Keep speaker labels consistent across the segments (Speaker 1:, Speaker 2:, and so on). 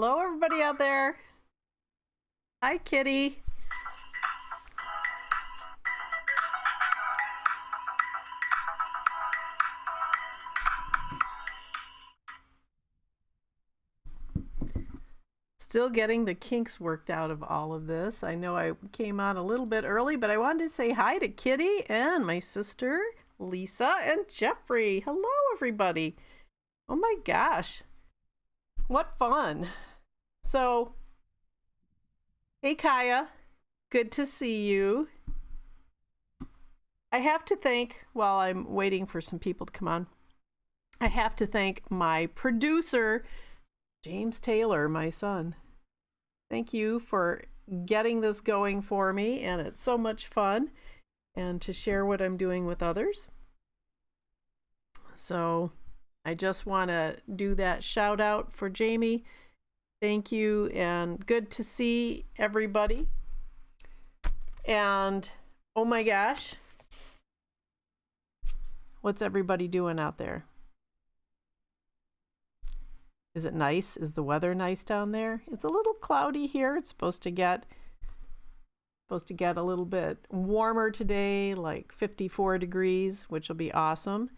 Speaker 1: Hello, everybody out there. Hi, Kitty. Still getting the kinks worked out of all of this. I know I came on a little bit early, but I wanted to say hi to Kitty and my sister, Lisa, and Jeffrey. Hello, everybody. Oh my gosh. What fun. So, hey, Kaya. Good to see you. I have to thank, while I'm waiting for some people to come on, I have to thank my producer, James Taylor, my son. Thank you for getting this going for me, and it's so much fun and to share what I'm doing with others. So I just want to do that shout out for Jamie. Thank you, and good to see everybody. And oh my gosh, what's everybody doing out there? Is it nice? Is the weather nice down there? It's a little cloudy here. It's supposed to get a little bit warmer today, like 54 degrees, which will be awesome.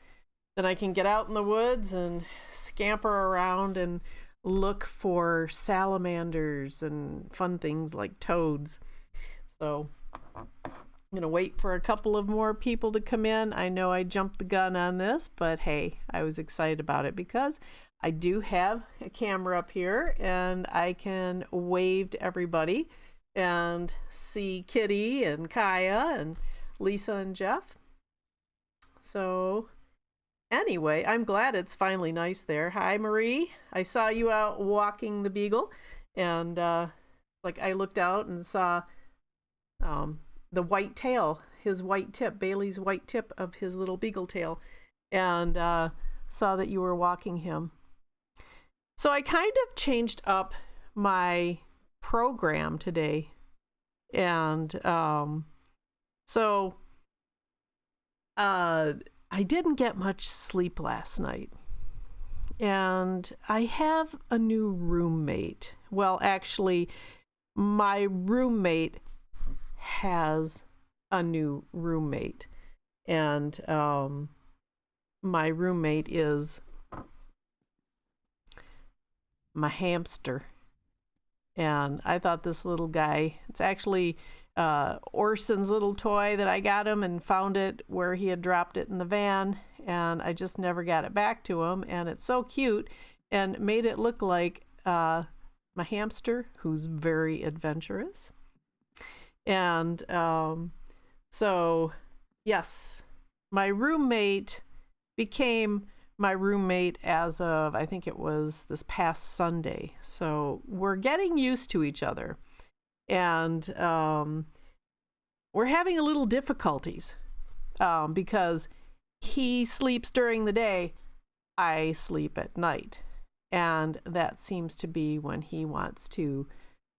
Speaker 1: Then I can get out in the woods and scamper around and look for salamanders and fun things like toads. So I'm going to wait for a couple of more people to come in. I know I jumped the gun on this, but hey, I was excited about it because I do have a camera up here and I can wave to everybody and see Kitty and Kaya and Lisa and Jeff. So anyway, I'm glad it's finally nice there. Hi, Marie. I saw you out walking the beagle, and like I looked out and saw the white tail, his white tip, Bailey's white tip of his little beagle tail, and saw that you were walking him. So I kind of changed up my program today, and I didn't get much sleep last night, and I have a new roommate. Well, actually, my roommate has a new roommate, and my roommate is my hamster. And I thought this little guy, it's actually Orson's little toy that I got him, and found it where he had dropped it in the van, and I just never got it back to him. And it's so cute and made it look like my hamster, who's very adventurous. And so yes, my roommate became my roommate as of, I think it was this past Sunday. So we're getting used to each other, and we're having a little difficulties because he sleeps during the day, I sleep at night, and that seems to be when he wants to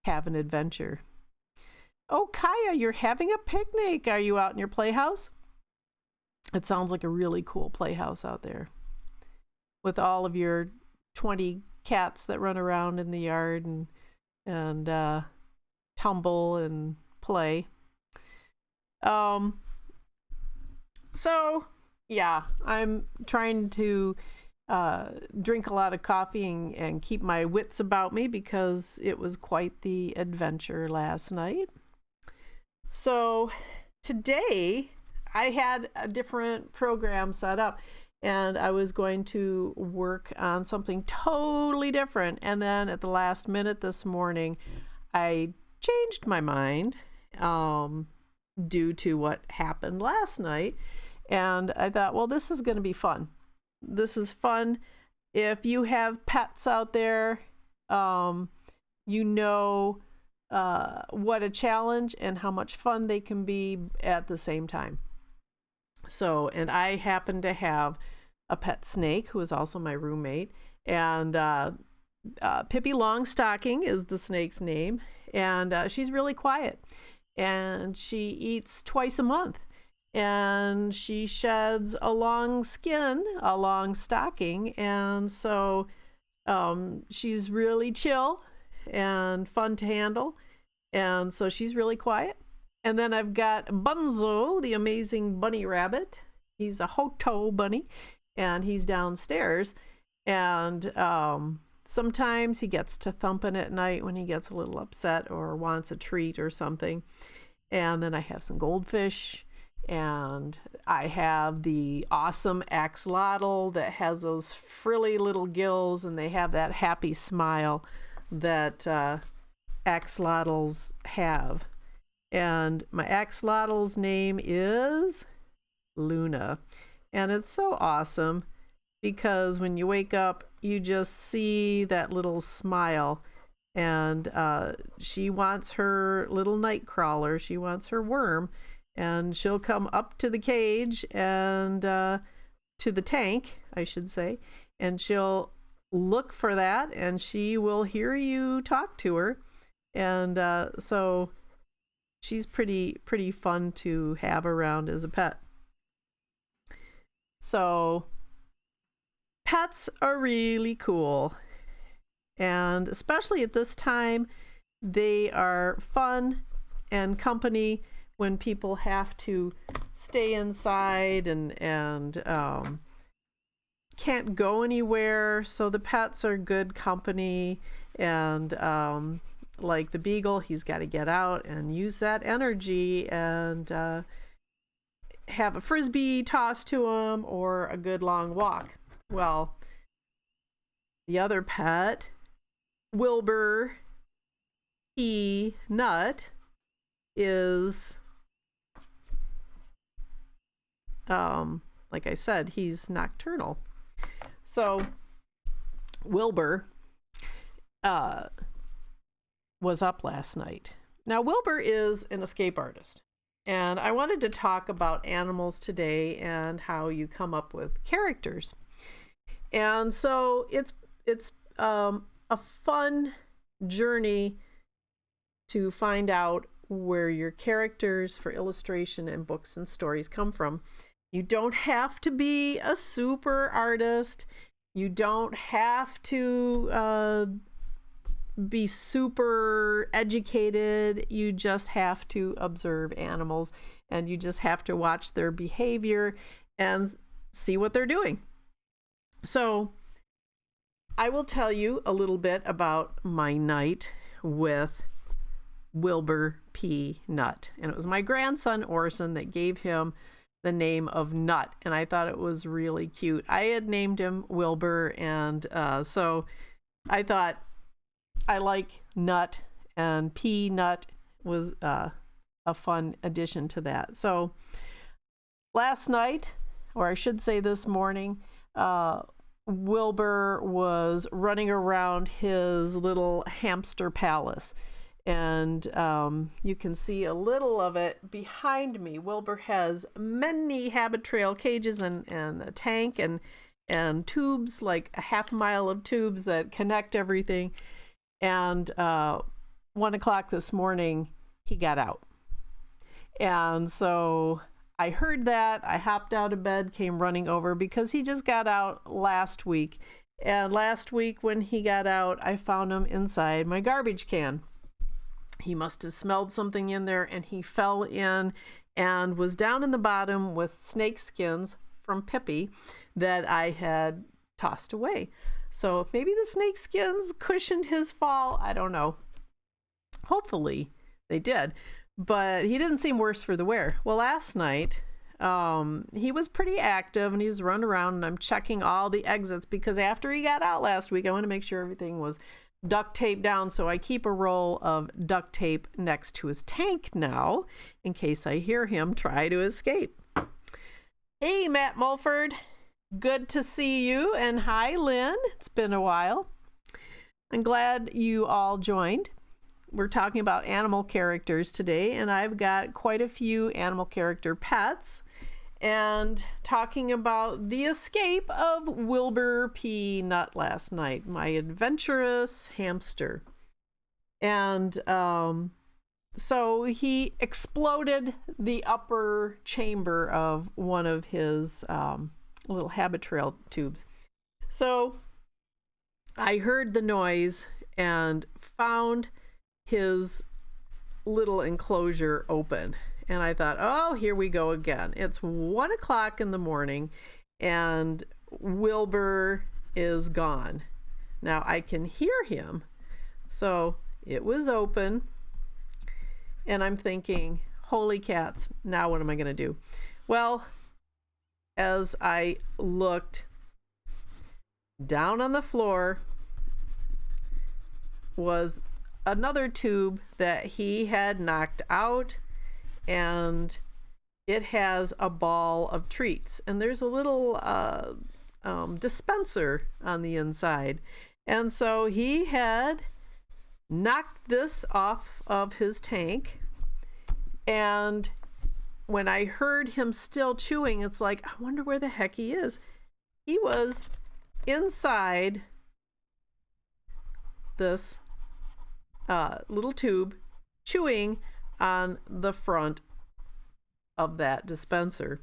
Speaker 1: have an adventure. Oh, Kaya, you're having a picnic. Are you out in your playhouse? It sounds like a really cool playhouse out there, with all of your 20 cats that run around in the yard and tumble and play. So yeah, I'm trying to drink a lot of coffee and keep my wits about me, because it was quite the adventure last night. So today I had a different program set up, and I was going to work on something totally different. And then at the last minute this morning, I changed my mind due to what happened last night. And I thought, well, this is going to be fun. This is fun. If you have pets out there, you know what a challenge and how much fun they can be at the same time. So, and I happen to have a pet snake who is also my roommate, and Pippi Longstocking is the snake's name, and she's really quiet, and she eats twice a month, and she sheds a long skin, a long stocking, and so she's really chill, and fun to handle. And so she's really quiet. And then I've got Bunzo, the amazing bunny rabbit. He's a Hoto bunny, and he's downstairs. And sometimes he gets to thumping at night when he gets a little upset or wants a treat or something. And then I have some goldfish, and I have the awesome axolotl that has those frilly little gills, and they have that happy smile that axolotls have. And my axolotl's name is Luna. And it's so awesome because when you wake up, you just see that little smile. And she wants her little night crawler. She wants her worm. And she'll come up to the cage and to the tank, I should say. And she'll look for that, and she will hear you talk to her. And so she's pretty fun to have around as a pet. So pets are really cool. And especially at this time, they are fun and company when people have to stay inside and can't go anywhere. So the pets are good company. And like the beagle, he's got to get out and use that energy and have a frisbee tossed to him or a good long walk. Well, the other pet, Wilbur P. Nut, is like I said, he's nocturnal. So Wilbur was up last night. Now Wilbur is an escape artist, and I wanted to talk about animals today and how you come up with characters. And so it's a fun journey to find out where your characters for illustration and books and stories come from. You don't have to be a super artist. You don't have to be super educated. You just have to observe animals, and you just have to watch their behavior and see what they're doing. So I will tell you a little bit about my night with Wilbur P. Nut. And it was my grandson Orson that gave him the name of Nut, and I thought it was really cute. I had named him Wilbur, and so I thought I like Nut, and P. Nut was a fun addition to that. So last night, or I should say this morning, Wilbur was running around his little hamster palace, and you can see a little of it behind me. Wilbur has many Habit Trail cages and a tank and tubes, like a half mile of tubes that connect everything. And 1 o'clock this morning, he got out. And so I heard that. I hopped out of bed, came running over because he just got out last week. And last week when he got out, I found him inside my garbage can. He must have smelled something in there, and he fell in and was down in the bottom with snake skins from Pippi that I had tossed away. So maybe the snake skins cushioned his fall. I don't know. Hopefully they did. But he didn't seem worse for the wear. Well, last night, he was pretty active, and he was running around, and I'm checking all the exits because after he got out last week, I want to make sure everything was duct tape down. So I keep a roll of duct tape next to his tank now in case I hear him try to escape. Hey, Matt Mulford. Good to see you. And hi, Lynn. It's been a while. I'm glad you all joined. We're talking about animal characters today, and I've got quite a few animal character pets, and talking about the escape of Wilbur P. Nut last night, my adventurous hamster. And so he exploded the upper chamber of one of his little Habit Trail tubes. So I heard the noise and found his little enclosure open, and I thought, oh, here we go again. It's 1 o'clock in the morning and Wilbur is gone. Now I can hear him. So it was open, and I'm thinking, holy cats, now what am I going to do? Well, as I looked down on the floor was another tube that he had knocked out, and it has a ball of treats, and there's a little dispenser on the inside. And so he had knocked this off of his tank, and when I heard him still chewing, it's like, I wonder where the heck he is. He was inside this little tube, chewing on the front of that dispenser,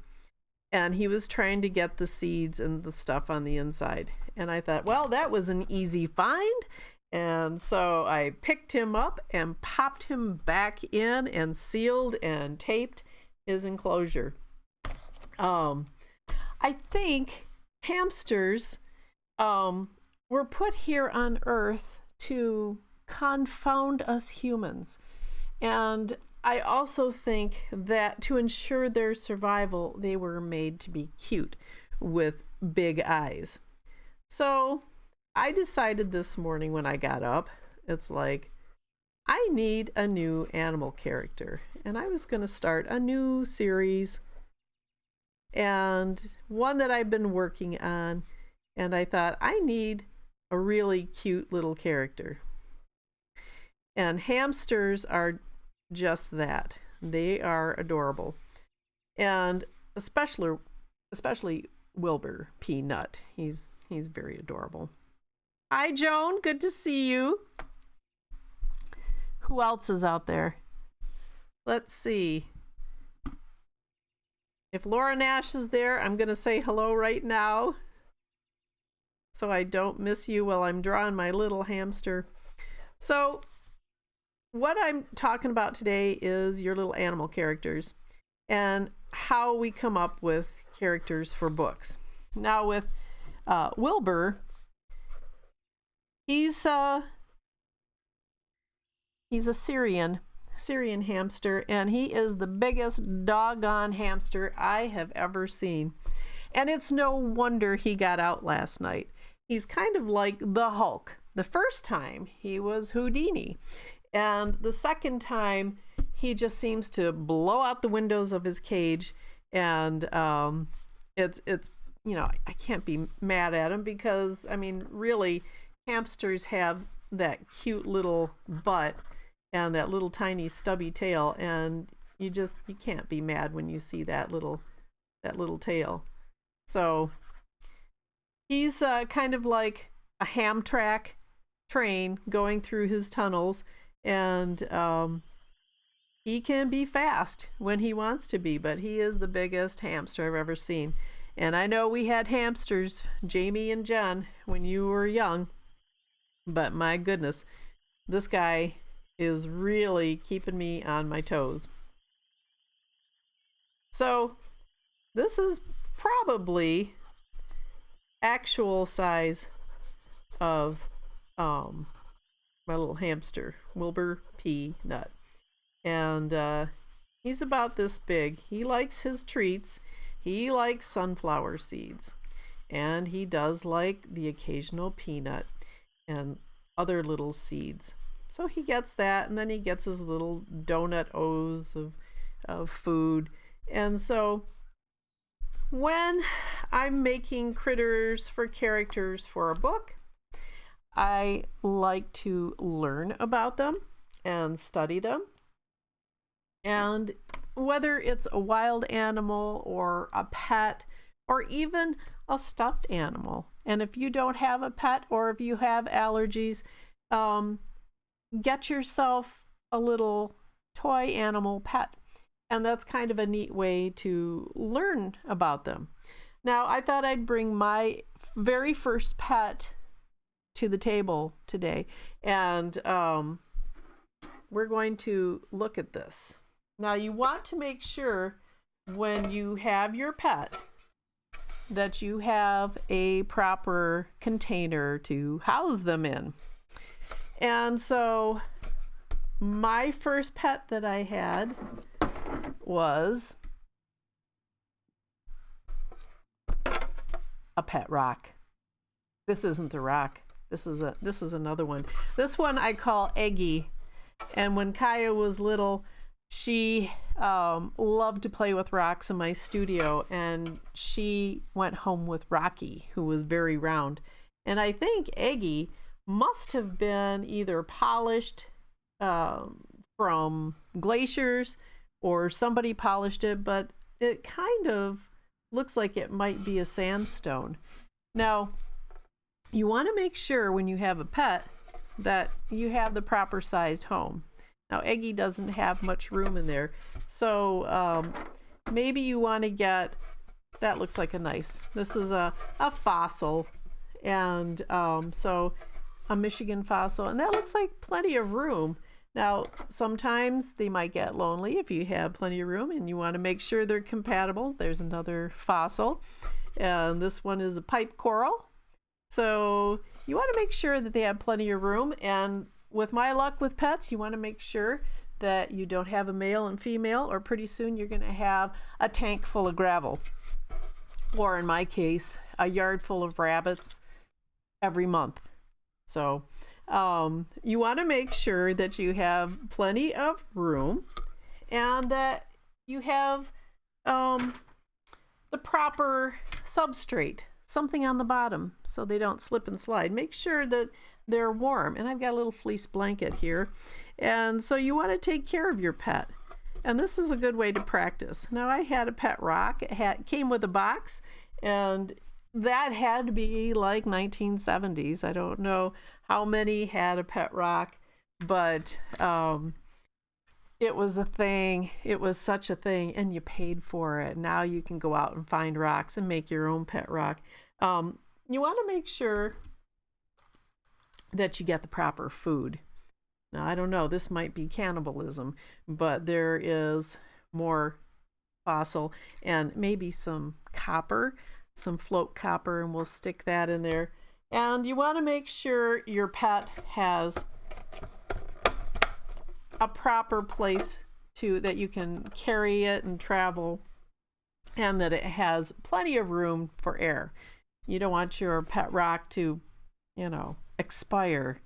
Speaker 1: and he was trying to get the seeds and the stuff on the inside. And I thought, well, that was an easy find. And so I picked him up and popped him back in and sealed and taped his enclosure. I think hamsters were put here on Earth to confound us humans. And I also think that to ensure their survival, they were made to be cute with big eyes. So I decided this morning when I got up, it's like, I need a new animal character. And I was going to start a new series, and one that I've been working on. And I thought, I need a really cute little character. And hamsters are just that. They are adorable. And especially Wilbur Peanut. He's very adorable. Hi, Joan. Good to see you. Who else is out there? Let's see. If Laura Nash is there, I'm going to say hello right now, so I don't miss you while I'm drawing my little hamster. So what I'm talking about today is your little animal characters and how we come up with characters for books. Now with Wilbur, he's a Syrian hamster, and he is the biggest doggone hamster I have ever seen. And it's no wonder he got out last night. He's kind of like the Hulk. The first time he was Houdini, and the second time he just seems to blow out the windows of his cage. And it's I can't be mad at him, because I mean, really, hamsters have that cute little butt and that little tiny stubby tail, and you can't be mad when you see that little tail. So he's kind of like a Hamtramck train going through his tunnels, and he can be fast when he wants to be, but he is the biggest hamster I've ever seen. And I know we had hamsters, Jamie and Jen, when you were young, but my goodness, this guy is really keeping me on my toes. So this is probably actual size of my little hamster, Wilbur Peanut. And he's about this big. He likes his treats. He likes sunflower seeds. And he does like the occasional peanut and other little seeds. So he gets that, and then he gets his little donut O's of food. And so when I'm making critters for characters for a book, I like to learn about them and study them. And whether it's a wild animal or a pet or even a stuffed animal, and if you don't have a pet or if you have allergies, get yourself a little toy animal pet. And that's kind of a neat way to learn about them. Now, I thought I'd bring my very first pet to the table today, and we're going to look at this. Now, you want to make sure when you have your pet that you have a proper container to house them in. And so my first pet that I had was a pet rock. This isn't the rock. This is another one. This one I call Eggy. And when Kaya was little, she loved to play with rocks in my studio, and she went home with Rocky, who was very round. And I think Eggy must have been either polished from glaciers or somebody polished it, but it kind of looks like it might be a sandstone. Now, you want to make sure when you have a pet that you have the proper sized home. Now, Eggy doesn't have much room in there, so maybe you want to get, that looks like this is a fossil, and so a Michigan fossil, and that looks like plenty of room. Now, sometimes they might get lonely if you have plenty of room, and you want to make sure they're compatible. There's another fossil, and this one is a pipe coral. So you want to make sure that they have plenty of room, and with my luck with pets, you want to make sure that you don't have a male and female, or pretty soon you're going to have a tank full of gravel, or in my case, a yard full of rabbits every month. So you want to make sure that you have plenty of room and that you have the proper substrate, something on the bottom so they don't slip and slide. Make sure that they're warm. And I've got a little fleece blanket here. And so you want to take care of your pet. And this is a good way to practice. Now, I had a pet rock. It came with a box, and that had to be like 1970s. I don't know how many had a pet rock, but it was a thing. It was such a thing, and you paid for it. Now you can go out and find rocks and make your own pet rock. You want to make sure that you get the proper food. Now, I don't know, this might be cannibalism, but there is more fossil and maybe some copper, some float copper, and we'll stick that in there. And you want to make sure your pet has a proper place that you can carry it and travel, and that it has plenty of room for air. You don't want your pet rock to, expire.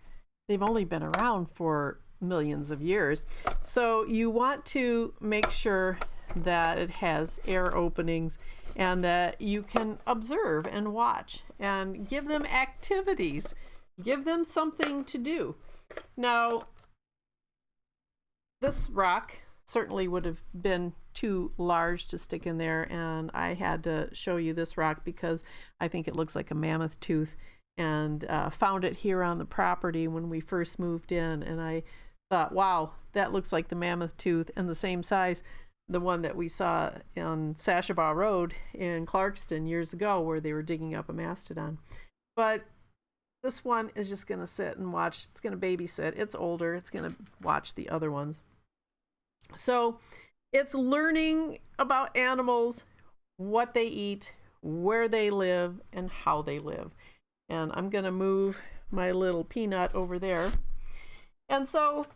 Speaker 1: They've only been around for millions of years. So you want to make sure that it has air openings and that you can observe and watch and give them activities. Give them something to do. Now, this rock certainly would have been too large to stick in there, and I had to show you this rock because I think it looks like a mammoth tooth, and found it here on the property when we first moved in, and I thought, wow, that looks like the mammoth tooth, and the same size, the one that we saw on Sashabaw Road in Clarkston years ago where they were digging up a mastodon. But this one is just going to sit and watch. It's going to babysit. It's older. It's going to watch the other ones. So it's learning about animals, what they eat, where they live, and how they live. And I'm going to move my little peanut over there. And so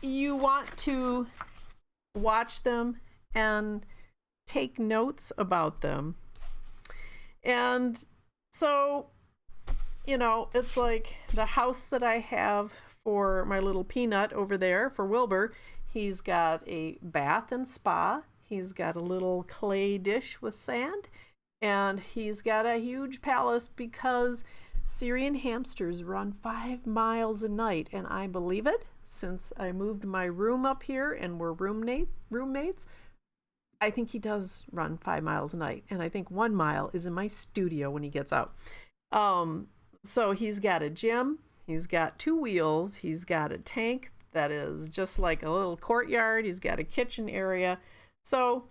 Speaker 1: you want to watch them and take notes about them. And so, it's like the house that I have for my little peanut over there for Wilbur. He's got a bath and spa. He's got a little clay dish with sand. And he's got a huge palace because Syrian hamsters run 5 miles a night. And I believe it, since I moved my room up here and we're roommates. I think he does run 5 miles a night. And I think 1 mile is in my studio when he gets out. So he's got a gym. He's got 2 wheels. He's got a tank that is just like a little courtyard. He's got a kitchen area. So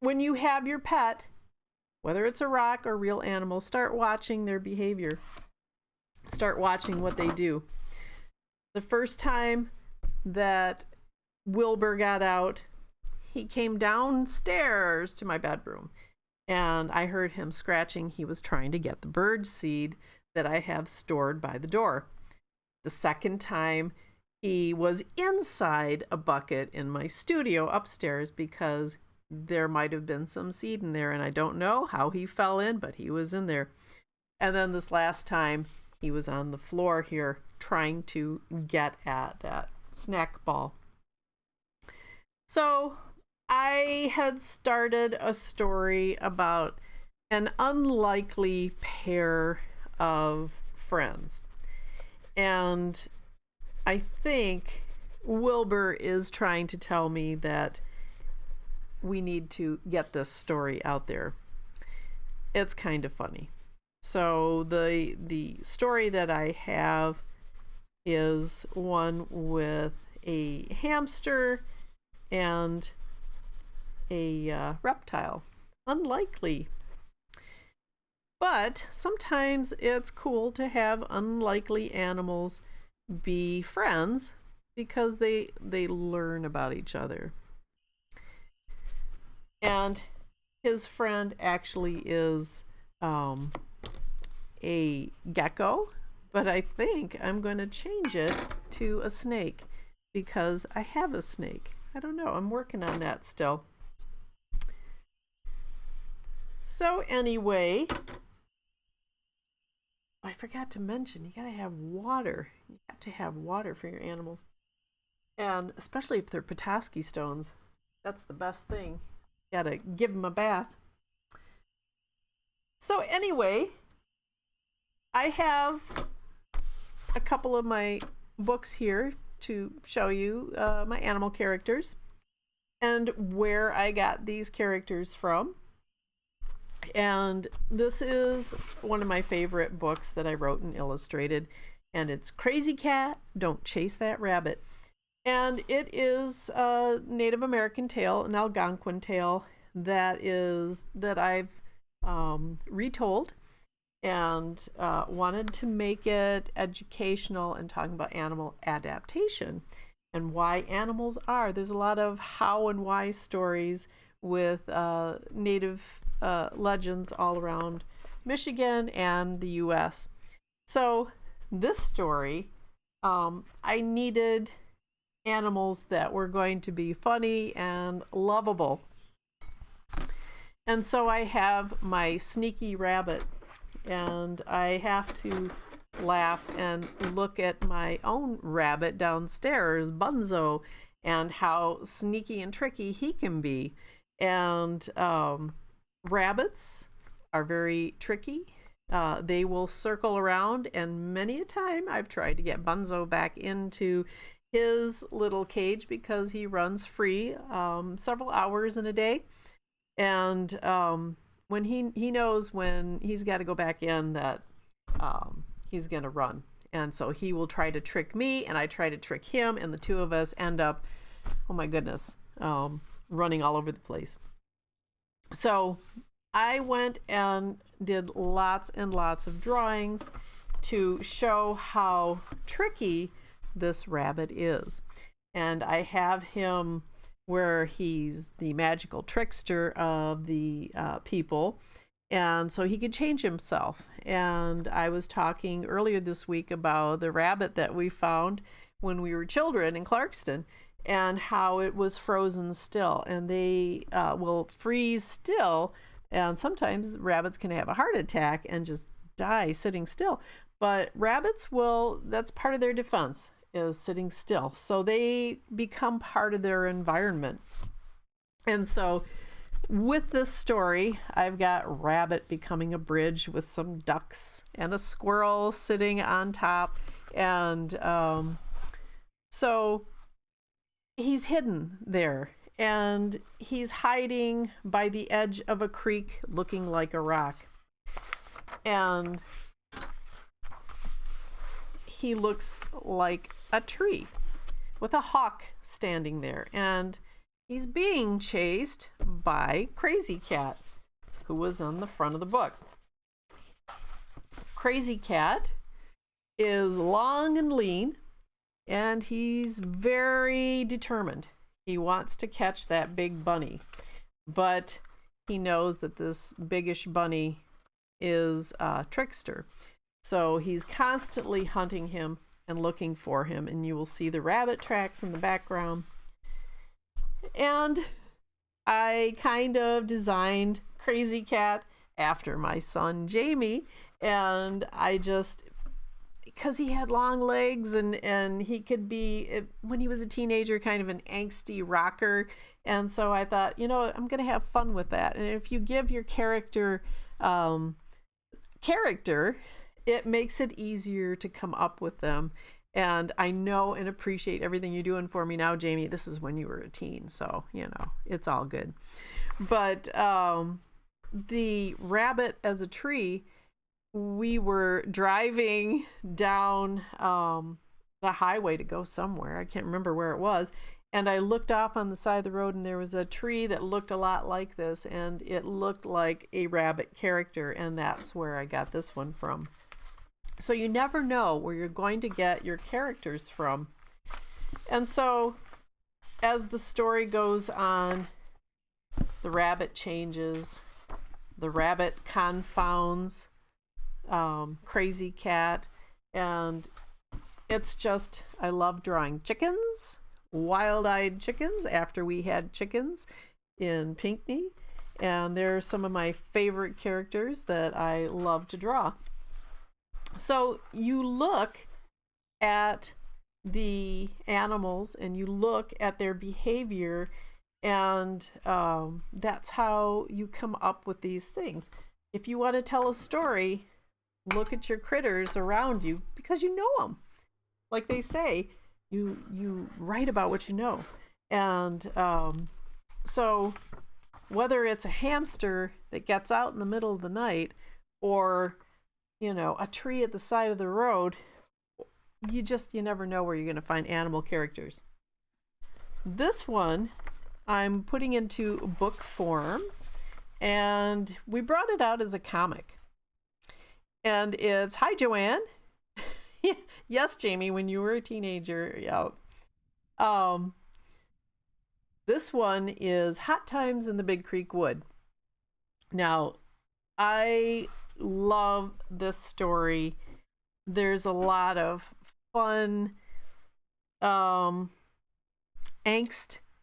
Speaker 1: when you have your pet, whether it's a rock or real animal, start watching their behavior. Start watching what they do. The first time that Wilbur got out, he came downstairs to my bedroom, and I heard him scratching. He was trying to get the bird seed that I have stored by the door. The second time, he was inside a bucket in my studio upstairs because there might have been some seed in there, and I don't know how he fell in, but he was in there. And then this last time, he was on the floor here trying to get at that snack ball. So I had started a story about an unlikely pair of friends. And I think Wilbur is trying to tell me that we need to get this story out there. It's kind of funny. So the story that I have is one with a hamster and a reptile. Unlikely. But sometimes it's cool to have unlikely animals be friends because they learn about each other. And his friend actually is a gecko, but I think I'm going to change it to a snake because I have a snake. I don't know. I'm working on that still. So anyway, I forgot to mention, you gotta have water. You have to have water for your animals. And especially if they're Petoskey stones, that's the best thing. You gotta give them a bath. So anyway, I have a couple of my books here to show you my animal characters and where I got these characters from. And this is one of my favorite books that I wrote and illustrated, and it's Crazy Cat, Don't Chase That Rabbit. And it is a Native American tale, an Algonquin tale that I've retold and wanted to make it educational and talking about animal adaptation and why animals are. There's a lot of how and why stories with Native legends all around Michigan and the US. So this story, I needed animals that were going to be funny and lovable. And so I have my sneaky rabbit, and I have to laugh and look at my own rabbit downstairs, Bunzo, and how sneaky and tricky he can be. And rabbits are very tricky. They will circle around, and many a time I've tried to get Bunzo back into his little cage because he runs free several hours in a day. And when he knows when he's got to go back in that he's going to run. And so he will try to trick me, and I try to trick him, and the two of us end up, oh my goodness, running all over the place. So I went and did lots and lots of drawings to show how tricky this rabbit is. And I have him where he's the magical trickster of the people, and so he could change himself. And I was talking earlier this week about the rabbit that we found when we were children in Clarkston, and how it was frozen still, and they will freeze still, and sometimes rabbits can have a heart attack and just die sitting still. But rabbits will, that's part of their defense, is sitting still. So they become part of their environment. And so with this story, I've got Rabbit becoming a bridge with some ducks and a squirrel sitting on top. And so he's hidden there, and he's hiding by the edge of a creek looking like a rock. And he looks like a tree with a hawk standing there, and he's being chased by Crazy Cat, who was on the front of the book. Crazy Cat is long and lean, and he's very determined. He wants to catch that big bunny, but he knows that this biggish bunny is a trickster. So he's constantly hunting him and looking for him, and you will see the rabbit tracks in the background. And I kind of designed Crazy Cat after my son Jamie, and I just, because he had long legs and he could be, when he was a teenager, kind of an angsty rocker. And so I thought, I'm going to have fun with that. And if you give your character character, it makes it easier to come up with them. And I know and appreciate everything you're doing for me now, Jamie. This is when you were a teen, so, it's all good. But the rabbit as a tree, we were driving down the highway to go somewhere. I can't remember where it was. And I looked off on the side of the road, and there was a tree that looked a lot like this, and it looked like a rabbit character, and that's where I got this one from. So you never know where you're going to get your characters from. And so as the story goes on, the rabbit changes, the rabbit confounds Crazy Cat, and it's just, I love drawing chickens, wild-eyed chickens, after we had chickens in Pinckney, and they're some of my favorite characters that I love to draw. So you look at the animals and you look at their behavior, and that's how you come up with these things. If you want to tell a story, look at your critters around you, because you know them. Like they say, you write about what you know. And so whether it's a hamster that gets out in the middle of the night, or a tree at the side of the road, you never know where you're going to find animal characters. This one I'm putting into book form, and we brought it out as a comic. And it's, hi, Joanne. Yes, Jamie, when you were a teenager. Yeah. This one is Hot Times in the Big Creek Wood. Now, I love this story. There's a lot of fun, angst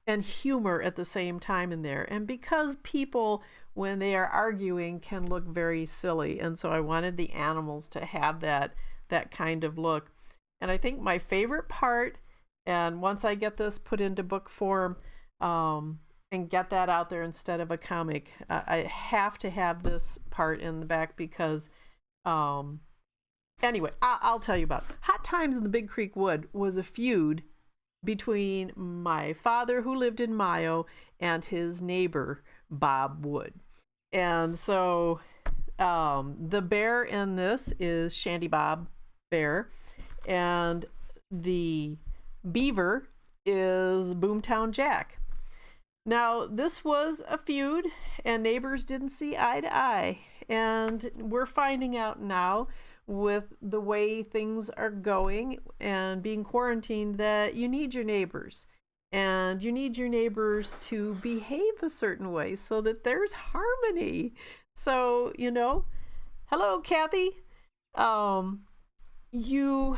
Speaker 1: and humor at the same time in there. And because people, when they are arguing, can look very silly, and so I wanted the animals to have that kind of look. And I think my favorite part, and once I get this put into book form, and get that out there instead of a comic, I have to have this part in the back, because anyway, I'll tell you about it. Hot Times in the Big Creek Wood was a feud between my father, who lived in Mayo, and his neighbor Bob Wood. And so the bear in this is Shandy Bob Bear, and the beaver is Boomtown Jack. Now, this was a feud, and neighbors didn't see eye to eye. And we're finding out now, with the way things are going and being quarantined, that you need your neighbors. And you need your neighbors to behave a certain way so that there's harmony. So, hello, Kathy. You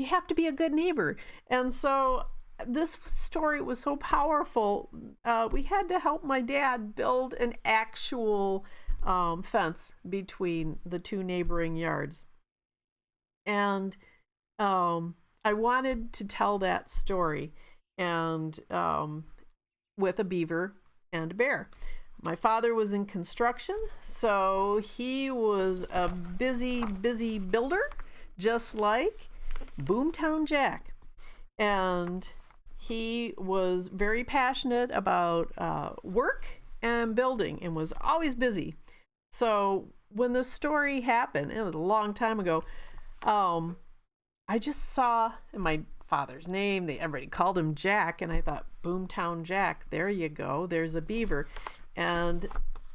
Speaker 1: have to be a good neighbor. And so this story was so powerful, we had to help my dad build an actual fence between the two neighboring yards. And I wanted to tell that story, and with a beaver and a bear. My father was in construction, so he was a busy builder, just like Boomtown Jack. And he was very passionate about work and building, and was always busy. So when this story happened, it was a long time ago, I just saw in my father's name, everybody called him Jack, and I thought, Boomtown Jack, there you go, there's a beaver. And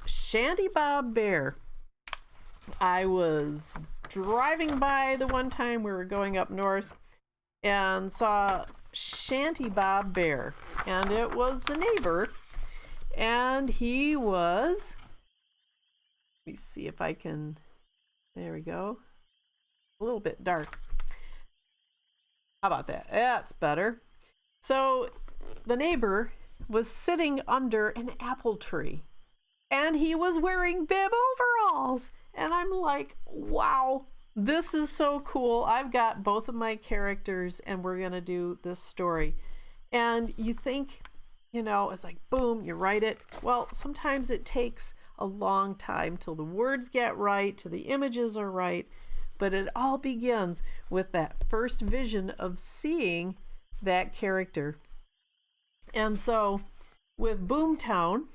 Speaker 1: Shanty Bob Bear. I was driving by the one time we were going up north and saw Shanty Bob Bear, and it was the neighbor, and he was, let me see if I can, there we go, a little bit dark. How about that? That's better. So the neighbor was sitting under an apple tree, and he was wearing bib overalls, and I'm like, wow, this is so cool. I've got both of my characters and we're going to do this story. And you think, you know, it's like, boom, you write it. Well, sometimes it takes a long time till the words get right, till the images are right. But it all begins with that first vision of seeing that character. And so with Boomtown,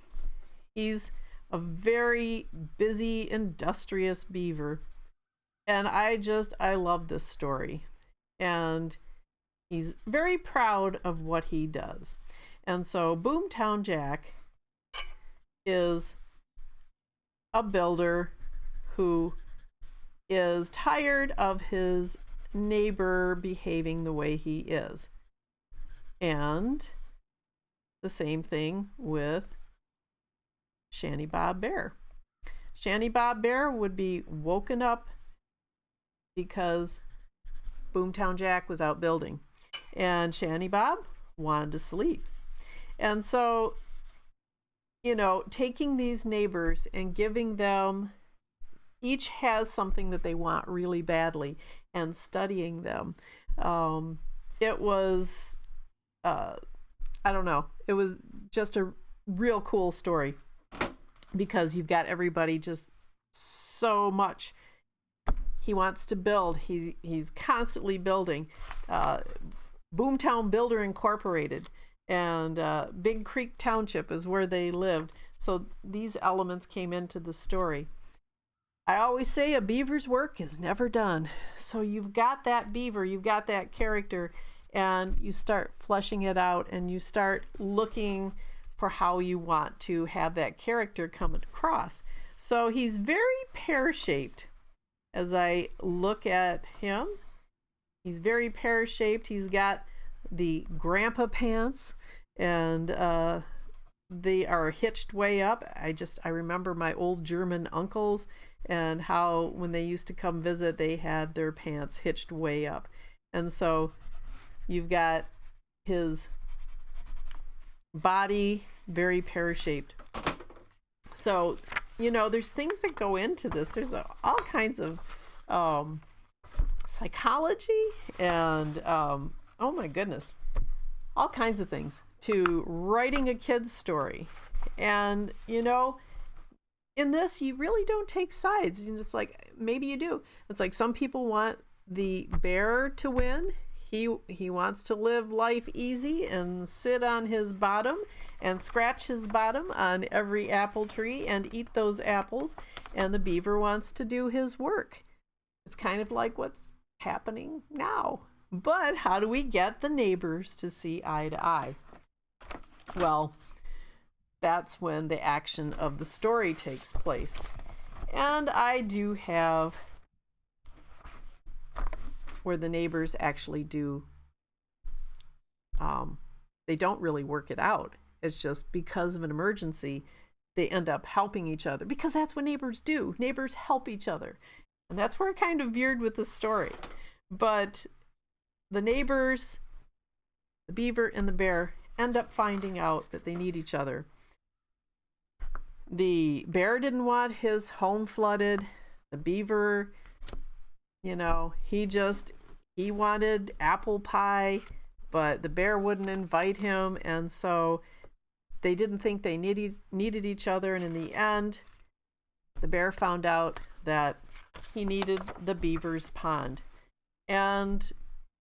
Speaker 1: he's a very busy, industrious beaver. And I love this story. And he's very proud of what he does. And so Boomtown Jack is a builder who is tired of his neighbor behaving the way he is. And the same thing with Shanty Bob Bear. Shanty Bob Bear would be woken up because Boomtown Jack was out building, and Shanty Bob wanted to sleep. And so, you know, taking these neighbors and giving them, each has something that they want really badly, and studying them. It was, I don't know, it was just a real cool story, because you've got everybody just so much. He wants to build. He's constantly building. Boomtown Builder Incorporated and Big Creek Township is where they lived. So these elements came into the story. I always say a beaver's work is never done. So you've got that beaver, you've got that character, and you start fleshing it out, and you start looking for how you want to have that character come across. So he's very pear-shaped. As I look at him, he's very pear-shaped. He's got the grandpa pants, and they are hitched way up. I remember my old German uncles and how when they used to come visit, they had their pants hitched way up. And so you've got his body very pear-shaped. So, you know, there's things that go into this. There's all kinds of psychology and, oh my goodness, all kinds of things to writing a kid's story. And, you know, in this, you really don't take sides. And it's like, maybe you do. It's like some people want the bear to win. He wants to live life easy and sit on his bottom and scratch his bottom on every apple tree and eat those apples. And the beaver wants to do his work. It's kind of like what's happening now. But how do we get the neighbors to see eye to eye? Well, that's when the action of the story takes place. And I do have where the neighbors actually do, they don't really work it out. It's just because of an emergency, they end up helping each other, because that's what neighbors do. Neighbors help each other. And that's where I kind of veered with the story. But the neighbors, the beaver and the bear, end up finding out that they need each other. The bear didn't want his home flooded. The beaver, you know, he wanted apple pie, but the bear wouldn't invite him, and so they didn't think they needed each other. And in the end, the bear found out that he needed the beaver's pond. And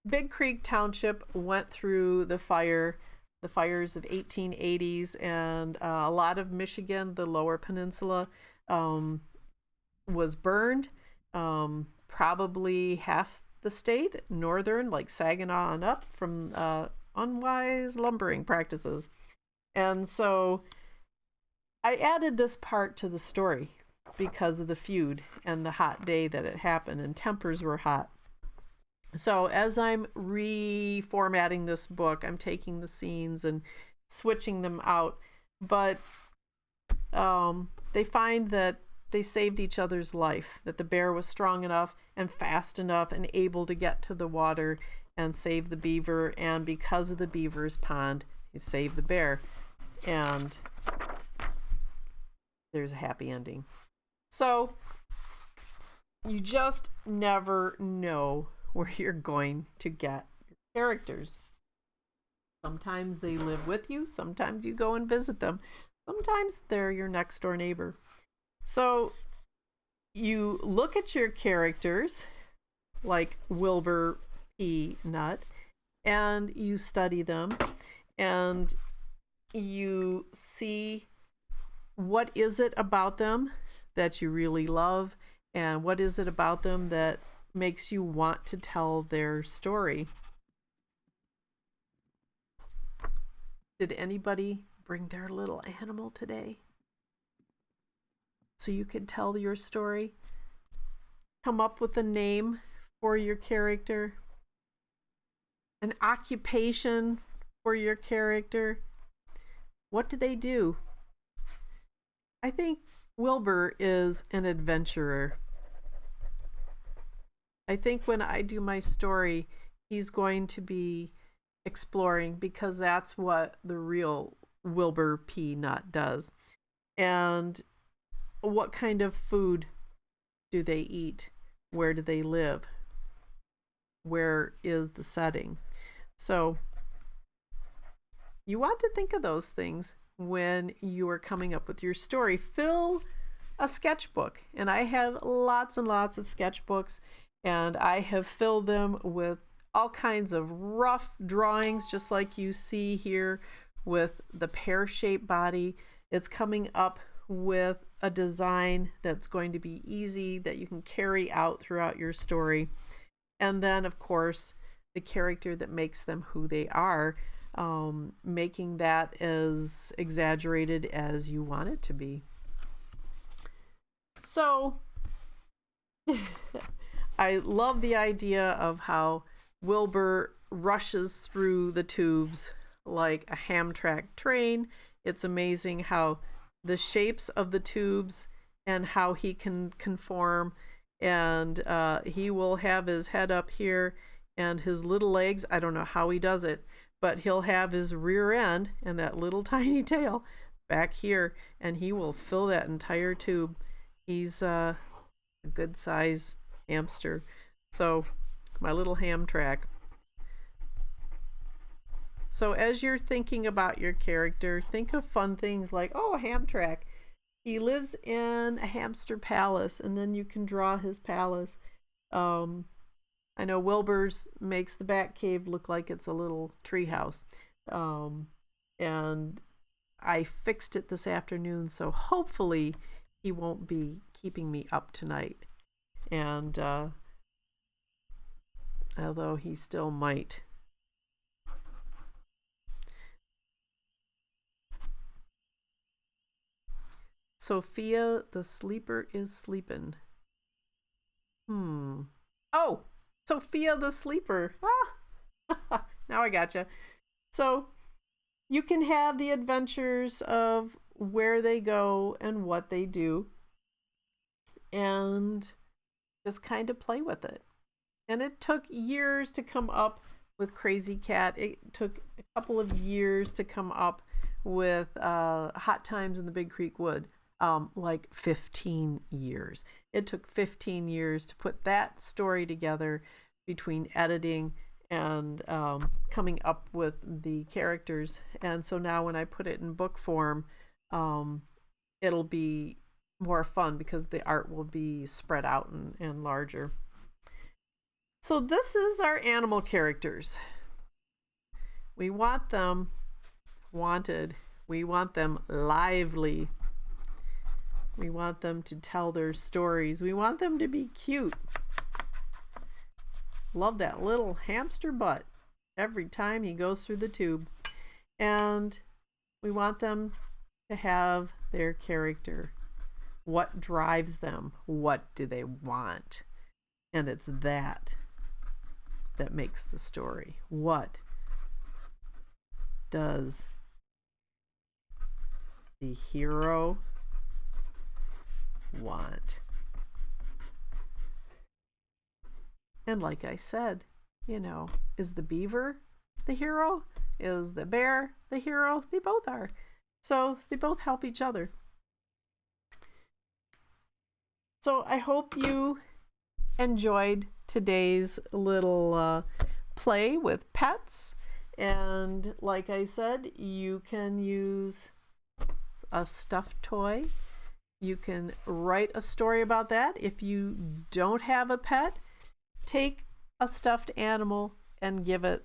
Speaker 1: Big Creek Township went through the fires of 1880s, and a lot of Michigan, the Lower Peninsula, was burned. Probably half the state, northern, like Saginaw and up, from unwise lumbering practices. And so I added this part to the story because of the feud and the hot day that it happened, and tempers were hot. So as I'm reformatting this book, I'm taking the scenes and switching them out. But they find that they saved each other's life, that the bear was strong enough and fast enough and able to get to the water and save the beaver. And because of the beaver's pond, he saved the bear. And there's a happy ending. So you just never know where you're going to get your characters. Sometimes they live with you, sometimes you go and visit them, sometimes they're your next door neighbor. So you look at your characters like Wilbur P. Nutt, and you study them, and you see what is it about them that you really love, and what is it about them that makes you want to tell their story. Did anybody bring their little animal today so you could tell your story? Come up with a name for your character, an occupation for your character. What do they do? I think Wilbur is an adventurer. I think when I do my story, he's going to be exploring, because that's what the real Wilbur P. Nutt does. And what kind of food do they eat? Where do they live? Where is the setting? So you want to think of those things when you are coming up with your story. Fill a sketchbook, and I have lots and lots of sketchbooks, and I have filled them with all kinds of rough drawings, just like you see here with the pear-shaped body. It's coming up with a design that's going to be easy, that you can carry out throughout your story. And then, of course, the character that makes them who they are, making that as exaggerated as you want it to be. So I love the idea of how Wilbur rushes through the tubes like a Hamtramck train. It's amazing how the shapes of the tubes and how he can conform, and he will have his head up here and his little legs. I don't know how he does it, but he'll have his rear end and that little tiny tail back here, and he will fill that entire tube. He's a good size hamster. So my little Hamtramck. So as you're thinking about your character, think of fun things like, oh, Hamtramck. He lives in a hamster palace, and then you can draw his palace. I know Wilbur's makes the Batcave look like it's a little treehouse. And I fixed it this afternoon, so hopefully he won't be keeping me up tonight. And although he still might. Sophia the sleeper is sleeping. Oh, Sophia the sleeper. Ah! Now I gotcha. So you can have the adventures of where they go and what they do, and just kind of play with it. And it took years to come up with Crazy Cat. It took a couple of years to come up with Hot Times in the Big Creek Wood. Like 15 years. It took 15 years to put that story together, between editing and coming up with the characters. And so now when I put it in book form, it'll be more fun because the art will be spread out and larger. So this is our animal characters. We want them wanted. We want them lively. We want them to tell their stories. We want them to be cute. Love that little hamster butt every time he goes through the tube. And we want them to have their character. What drives them? What do they want? And it's that makes the story. What does the hero want? And like I said, is the beaver the hero? Is the bear the hero? They both are. So they both help each other. So I hope you enjoyed today's little play with pets. And like I said, you can use a stuffed toy. You can write a story about that. If you don't have a pet, take a stuffed animal and give it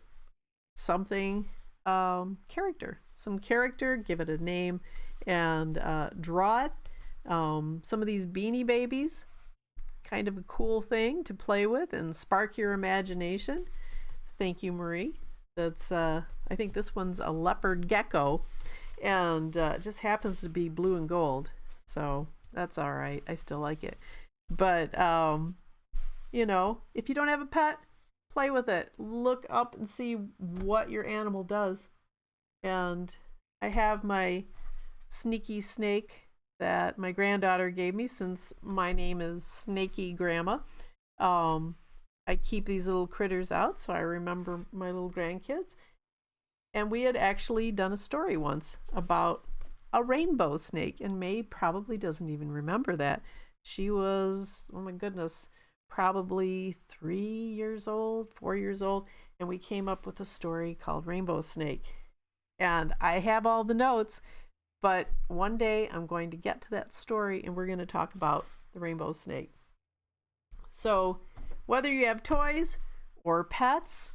Speaker 1: something, some character, give it a name, and draw it. Some of these Beanie Babies, kind of a cool thing to play with and spark your imagination. Thank you, Marie. That's I think this one's a leopard gecko, and it just happens to be blue and gold, so that's all right. I still like it. But if you don't have a pet, play with it. Look up and see what your animal does. And I have my Sneaky Snake that my granddaughter gave me, since my name is Snaky Grandma. I keep these little critters out so I remember my little grandkids. And we had actually done a story once about a rainbow snake, and May probably doesn't even remember that. She was, oh my goodness, probably 3 years old, 4 years old, and we came up with a story called Rainbow Snake. And I have all the notes, but one day I'm going to get to that story and we're going to talk about the rainbow snake. So whether you have toys or pets,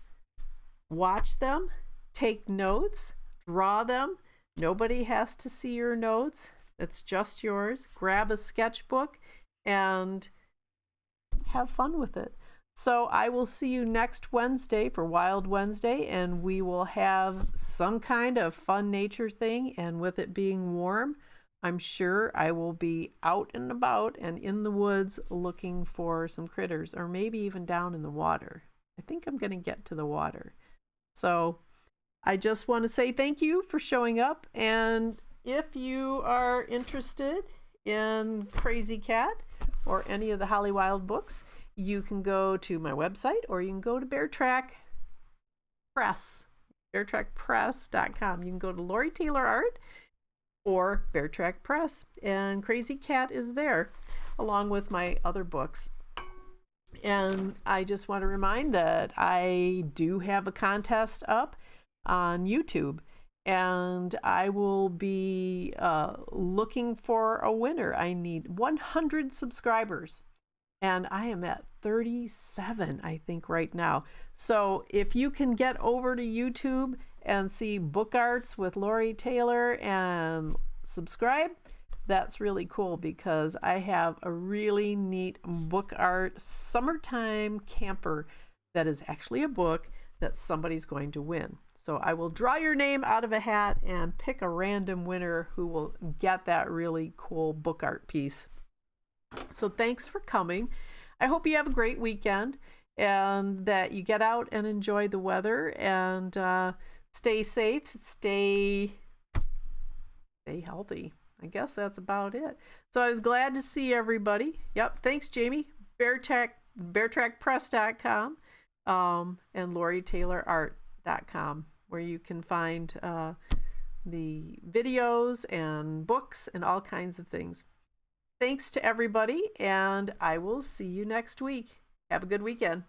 Speaker 1: watch them, take notes, draw them. Nobody has to see your notes. It's just yours. Grab a sketchbook and have fun with it. So I will see you next Wednesday for Wild Wednesday, and we will have some kind of fun nature thing. And with it being warm, I'm sure I will be out and about and in the woods looking for some critters, or maybe even down in the water. I think I'm going to get to the water. So I just want to say thank you for showing up. And if you are interested in Crazy Cat or any of the Holly Wild books, you can go to my website, or you can go to Bear Track Press, beartrackpress.com. You can go to Lori Taylor Art or Bear Track Press, and Crazy Cat is there along with my other books. And I just want to remind that I do have a contest up on YouTube, and I will be looking for a winner. I need 100 subscribers. And I am at 37, I think, right now. So if you can get over to YouTube and see book arts with Lori Taylor and subscribe, that's really cool, because I have a really neat book art summertime camper that is actually a book that somebody's going to win. So I will draw your name out of a hat and pick a random winner who will get that really cool book art piece. So thanks for coming. I hope you have a great weekend and that you get out and enjoy the weather, and stay safe, stay healthy. I guess that's about it. So I was glad to see everybody. Yep. Thanks, Jamie. beartrackpress.com and LoriTaylorArt.com, where you can find the videos and books and all kinds of things. Thanks to everybody, and I will see you next week. Have a good weekend.